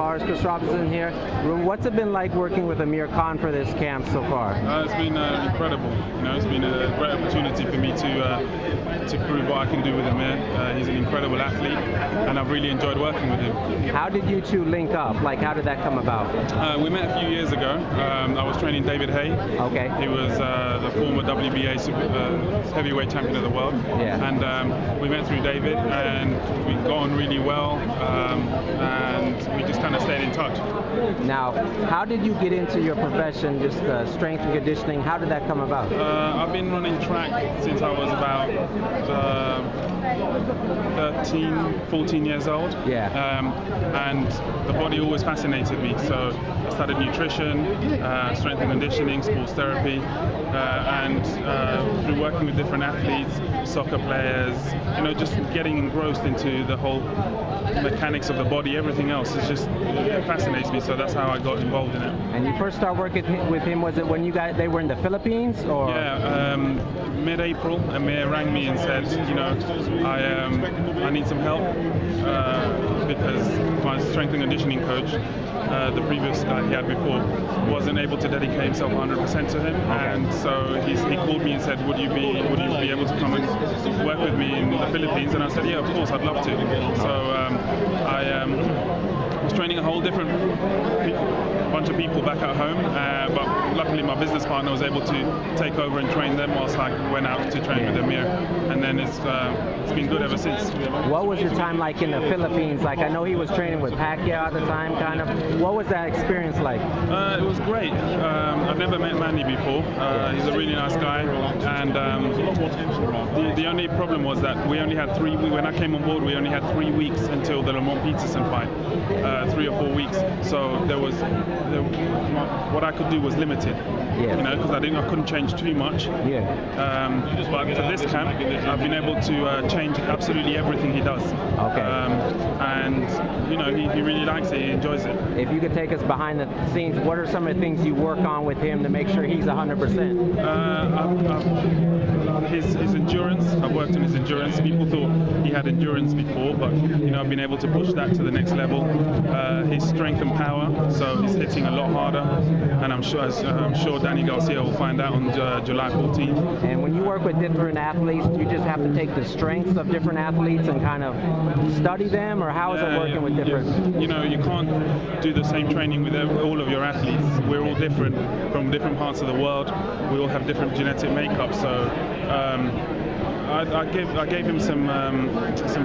Tabares, Chris Robinson here. What's it been like working with Amir Khan for this camp so far? It's been incredible. It's been a great opportunity for me to prove what I can do with Amir. He's an incredible athlete, and I've really enjoyed working with him. How did you two link up? Like, how did that come about? We met a few years ago. I was training David Haye. Okay. He was the former WBA heavyweight champion of the world. Yeah. And we met through David, and we got on really well, and we just kind of stayed in touch. Now, how did you get into your profession, just strength and conditioning? How did that come about? I've been running track since I was about 13, 14 years old. Yeah. And the body always fascinated me. So I started nutrition, strength and conditioning, sports therapy, and through working with different athletes, soccer players, just getting engrossed into the whole mechanics of the body, everything else it fascinates me. So that's how I got involved in it. And you first started working with him, was it when they were in the Philippines, or? Yeah, mid-April, Amir rang me and said, I need some help because my strength and conditioning coach, the previous guy he had before, wasn't able to dedicate himself 100% to him, and so he called me and said, would you be able to come and work with me in the Philippines? And I said, yeah, of course, I'd love to. So I was training a whole different bunch of people back at home, but luckily my business partner was able to take over and train them whilst I went out to train with Amir, and then it's been good ever since. What was your time like in the Philippines? Like, I know he was training with Pacquiao at the time, kind of. What was that experience like? It was great. I've never met Manny before. He's a really nice guy, and the only problem was that we only had when I came on board, we only had 3 weeks until the Lamont Peterson fight, 3 or 4 weeks. So what I could do was limited, because I couldn't change too much. Yeah. But for this camp, I've been able to change absolutely everything he does. Okay. And he really likes it. He enjoys it. If you could take us behind the scenes, what are some of the things you work on with him to make sure he's 100%? His endurance. I've worked on his endurance. People thought he had endurance before, but I've been able to push that to the next level. His strength and power, so he's hitting a lot harder, and I'm sure Danny Garcia will find out on July 14th. And when you work with different athletes, you just have to take the strengths of different athletes and kind of study them, or how is it working with different? You can't do the same training with all of your athletes. We're all different from different parts of the world. We all have different genetic makeup, so I gave him some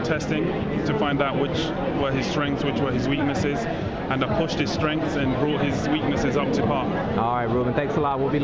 testing to find out which were his strengths, which were his weaknesses, and I pushed his strengths and brought his weaknesses up to par. All right, Ruben, thanks a lot. We'll be looking